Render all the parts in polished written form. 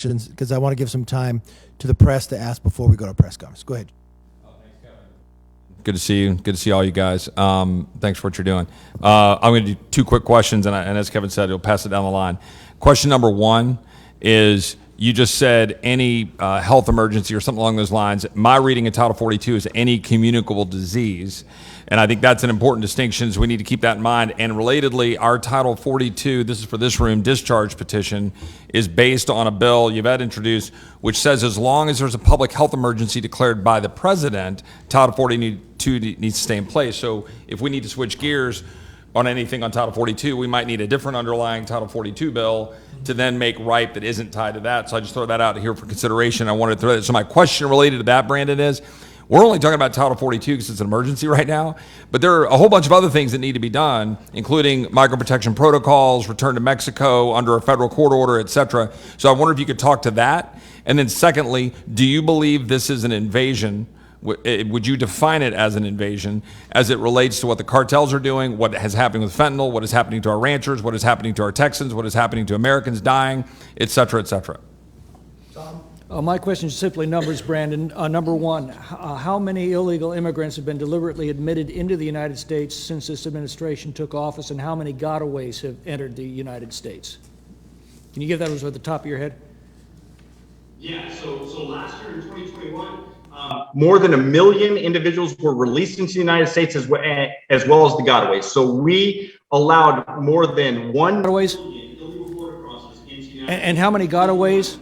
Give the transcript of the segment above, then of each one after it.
because I want to give some time to the press to ask before we go to press conference. Go ahead. Good to see you. Good to see all you guys. Thanks for what you're doing. I'm going to do two quick questions, and as Kevin said, he'll pass it down the line. Question number one is, you just said any health emergency or something along those lines. My reading of Title 42 is any communicable disease, and I think that's an important distinction, so we need to keep that in mind. And relatedly, our Title 42, this is for this room, discharge petition, is based on a bill Yvette introduced, which says as long as there's a public health emergency declared by the president, Title 42 needs to stay in place. So if we need to switch gears on anything on Title 42, we might need a different underlying Title 42 bill to then make ripe that isn't tied to that. So I just throw that out here for consideration. I wanted to throw that. So my question related to that, Brandon, is we're only talking about Title 42 because it's an emergency right now, but there are a whole bunch of other things that need to be done, including migrant protection protocols, return to Mexico under a federal court order, et cetera. So I wonder if you could talk to that. And then secondly, do you believe this is an invasion? Would you define it as an invasion as it relates to what the cartels are doing, what is happening with fentanyl, what is happening to our ranchers, what is happening to our Texans, what is happening to Americans dying, et cetera, et cetera? My question is simply numbers, Brandon. Number one, how many illegal immigrants have been deliberately admitted into the United States since this administration took office, and how many gotaways have entered the United States? Can you give those at the top of your head? Yeah, so last year in 2021, more than 1 million individuals were released into the United States as well as the gotaways. So we allowed more than 1 gotaways? million illegal border crossers into the United And how many gotaways?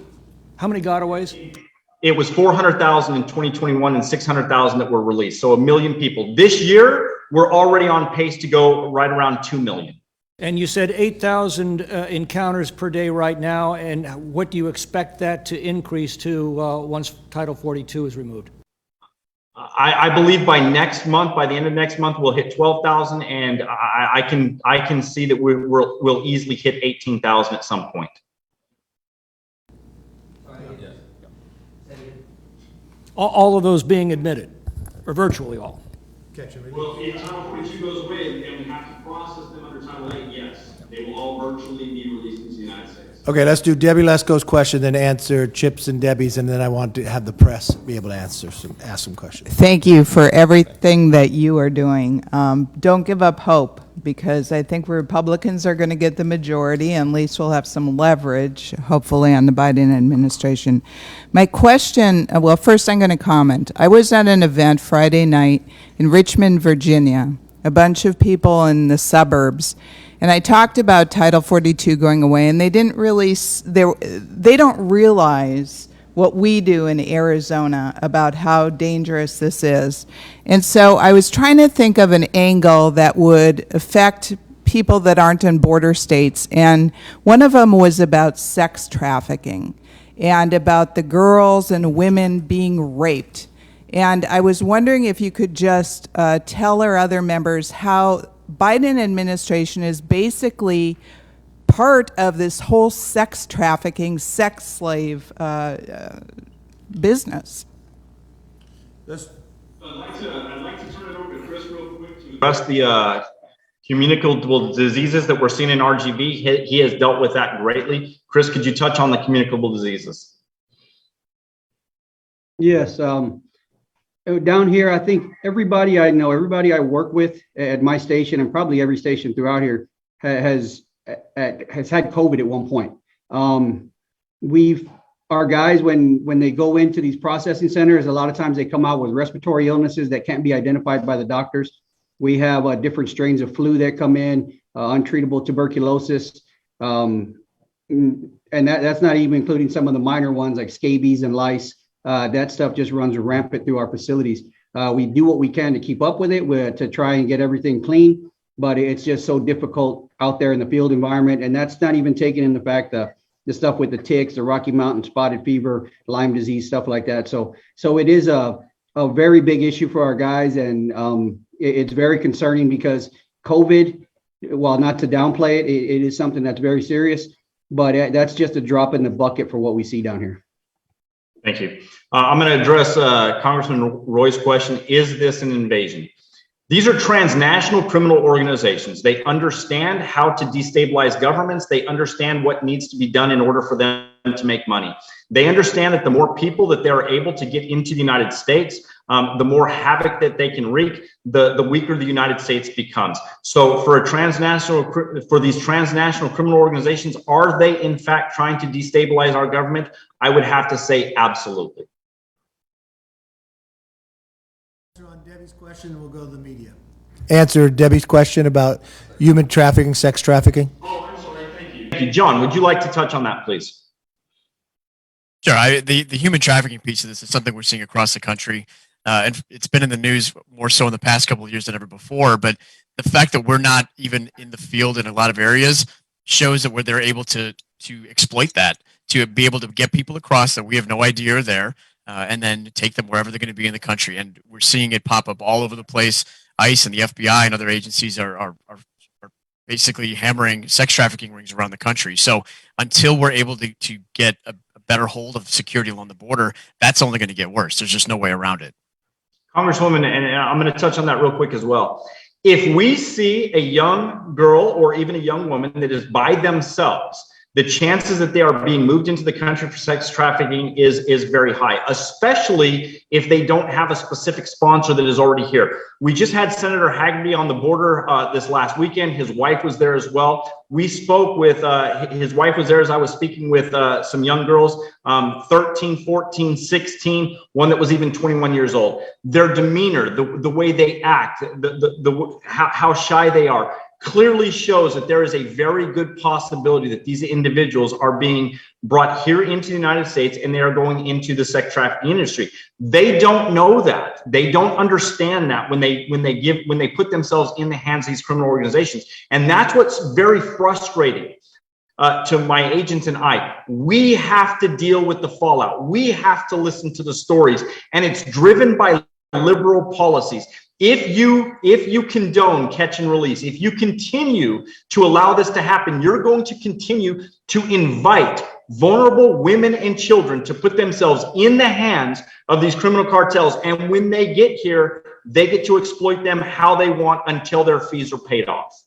How many gotaways? It was 400,000 in 2021 and 600,000 that were released. So 1 million people. This year, we're already on pace to go right around 2 million. And you said 8,000 encounters per day right now. And what do you expect that to increase to once Title 42 is removed? I believe by next month, by the end of next month, we'll hit 12,000, and I can see that we'll easily hit 18,000 at some point. All of those being admitted, or virtually all? Well, if Title 42 goes away and we have to process them under Title 8, yes, they will all virtually be released into the United States. Okay, let's do Debbie Lesko's question, then answer Chip's and Debbie's, and then I want to have the press be able to ask some questions. Thank you for everything that you are doing. Don't give up hope, because I think Republicans are going to get the majority, and at least we'll have some leverage, hopefully, on the Biden administration. My question, well, first I'm going to comment. I was at an event Friday night in Richmond, Virginia, a bunch of people in the suburbs, and I talked about Title 42 going away, and they didn't really, they don't realize what we do in Arizona about how dangerous this is. And so I was trying to think of an angle that would affect people that aren't in border states, and one of them was about sex trafficking and about the girls and women being raped. And I was wondering if you could just tell our other members how Biden administration is basically part of this whole sex trafficking, sex slave business. I'd like to turn it over to Chris real quick to address the communicable diseases that we're seeing in RGB. He has dealt with that greatly. Chris, could you touch on the communicable diseases? Yes. Down here, I think everybody I know, everybody I work with at my station, and probably every station throughout here, has had COVID at one point. Our guys, when they go into these processing centers, a lot of times they come out with respiratory illnesses that can't be identified by the doctors. We have different strains of flu that come in, untreatable tuberculosis, and that's not even including some of the minor ones like scabies and lice. That stuff just runs rampant through our facilities. We do what we can to keep up with it, to try and get everything clean, but it's just so difficult out there in the field environment. And that's not even taking in the fact that the stuff with the ticks, the Rocky Mountain spotted fever, Lyme disease, stuff like that. So it is a very big issue for our guys. And it's very concerning because COVID, while not to downplay it, it is something that's very serious, but that's just a drop in the bucket for what we see down here. Thank you. I'm going to address Congressman Roy's question. Is this an invasion? These are transnational criminal organizations. They understand how to destabilize governments. They understand what needs to be done in order for them to make money. They understand that the more people that they're able to get into the United States, the more havoc that they can wreak, the weaker the United States becomes. So for these transnational criminal organizations, are they in fact trying to destabilize our government? I would have to say absolutely. On Debbie's question, we'll go to the media. Answer Debbie's question about human trafficking, sex trafficking. Oh, I'm sorry. Thank you. Thank you. John, would you like to touch on that, please? Sure. The human trafficking piece of this is something we're seeing across the country. And it's been in the news more so in the past couple of years than ever before. But the fact that we're not even in the field in a lot of areas shows that they're able to exploit that, to be able to get people across that we have no idea are there, and then take them wherever they're going to be in the country. And we're seeing it pop up all over the place. ICE and the FBI and other agencies are basically hammering sex trafficking rings around the country. So until we're able to get a better hold of security along the border, that's only going to get worse. There's just no way around it. Congresswoman, and I'm going to touch on that real quick as well. If we see a young girl or even a young woman that is by themselves, the chances that they are being moved into the country for sex trafficking is very high, especially if they don't have a specific sponsor that is already here. We just had Senator Hagerty on the border this last weekend. His wife was there as well. We spoke with, his wife was there as I was speaking with some young girls, 13, 14, 16, one that was even 21 years old. Their demeanor, the way they act, how shy they are, clearly shows that there is a very good possibility that these individuals are being brought here into the United States and they are going into the sex trafficking industry. They don't know that. They don't understand that when they put themselves in the hands of these criminal organizations. And that's what's very frustrating to my agents and I. We have to deal with the fallout. We have to listen to the stories, and it's driven by liberal policies. If you condone catch and release, if you continue to allow this to happen, you're going to continue to invite vulnerable women and children to put themselves in the hands of these criminal cartels. And when they get here, they get to exploit them how they want until their fees are paid off.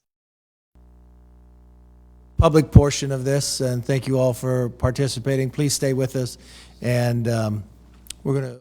Public portion of this, and thank you all for participating. Please stay with us, and we're going to